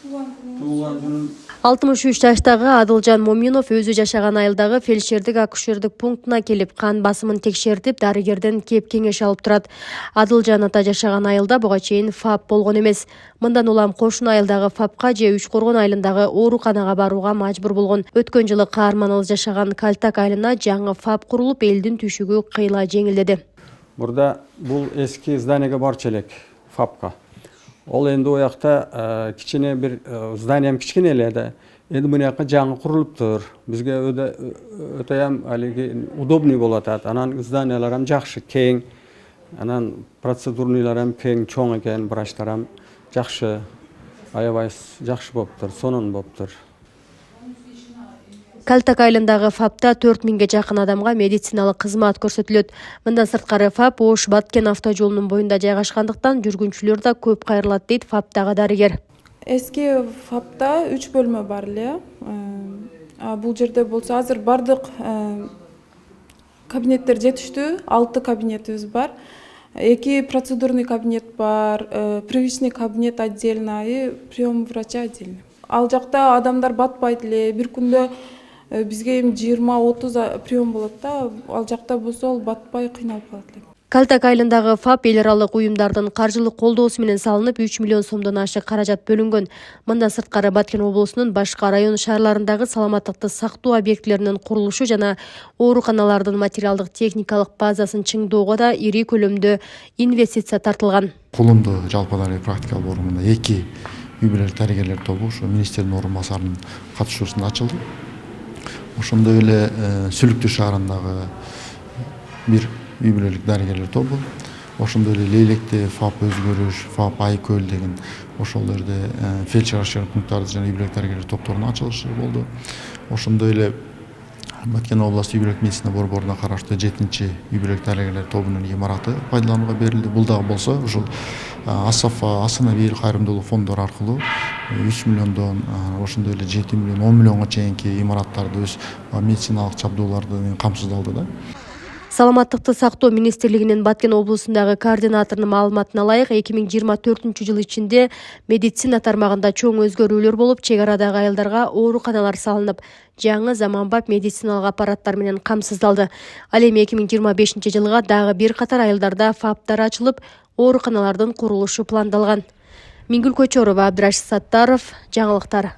63 жаштагы Адылжан Моминов өзү жашаган айылдагы фельдшердик акушердик пунктуна келип, кан басымын текшертип, дарыгерден кеп кеңеш алып турат. Адылжан ата жашаган айылда буга чейин ФАП болгон эмес. Мындан улам кошуна айылдагы ФАПка же Үчкоргон айылындагы ооруканага барууга мажбур болгон. Өткөн жылы Каарманыл жашаган Калтак айылына жаңы ФАП курулуп, элдин түшүгү кыйла жеңилдеди. Burada бул эски зданиеге барчу элек ФАПка. Ол энди оякта кичине бир зданием кичкене эле да. Энди мына жака жаңы курулуптур. Бизге өтө алиги удобный болот атат. Анан зданиялар ham жакшы, кең. Анан процедурныйлар ham кең, чоң экен, врачтар ham жакшы. Аябай жакшы болуптур, сонун болуптур. Калтак айылындагы ФАПта 4000ге жакын адамга медициналык кызмат көрсөтүлөт. Мындан сырткары ФАП Ош-Баткен автожолунун боюнда жайгашкандыктан жүргүнчүлөр да көп кайрылат дейт ФАПтагы дарыгер. Эски ФАПта 3 бөлмө бар эле. Бул жерде болсо азыр бардык кабинеттер жетиштүү, 6 кабинетибиз бар. 2 процедурный кабинет бар, привычный кабинет отдельно и прием врача отдельно. Ал жакта адамдар батпайт эле, бир күндө бизге 20-30 прием болот да, ал жакта болсо ал батпай кыйналып калат элек. Калтак айылындагы ФАП эл аралык уюмдардын каржылык колдоосу менен салынып, 3 миллион сомдон ашык каражат бөлүнгөн. Мындан сырткары Баткен облусунун башка район шаарларындагы саламаттыкты сактоо объектилеринин курулушу жана ооруканалардын материалдык техникалык базасын чыңдоого да ири көлөмдө инвестиция тартылган. Колунду жалпы практикалык орунда 2 үй-бүлөлүк дарыгерлер тобу ушу министрдин орун басарынын катышуусунда ачылды. Ошондой эле Сүлүктүү шаарындагы бир үй-бүлөлүк дарыгерлер тобу, ошондой эле Лейлекте ФАП өзгөрүш, ФАП Айкөл деген ошол жерде фельдшер акушер пункттарды жана үй-бүлөлүк дарыгерлер топторунун ачылышы болду. Ошондой эле Баткен областық үй-бүлөлүк медицина борборуна караштуу 7-чи үй-бүлөлүк дарыгерлер тобунун имараты пайдаланууга берилди. Бул дагы болсо ушул АСАФ, Астана-Бир кайрымдуулук фонддору аркылуу 3 миллиондон ошондой эле 7 миллион, 10 миллионго чейинки имараттарды өз медициналык жабдууларды камсыздалды да. Саламаттыкты сактоо министрлигинин Баткен облусундагы координаторунун маалыматына ылайык, 2024 жыл ичинде медицина тармагында чоң өзгөрүүлөр болуп, чек арадагы айылдарга ооруканалар салынып, жаңы заманбап медициналык аппараттар менен камсыздалды. Ал эми 2025 жылга дагы бир катар айылдарда ФАПтар ачылып, ооруканалардын курулушу пландалган. Мингүл Көчөрова, Абдрашид Саттаров, жаңылыктар.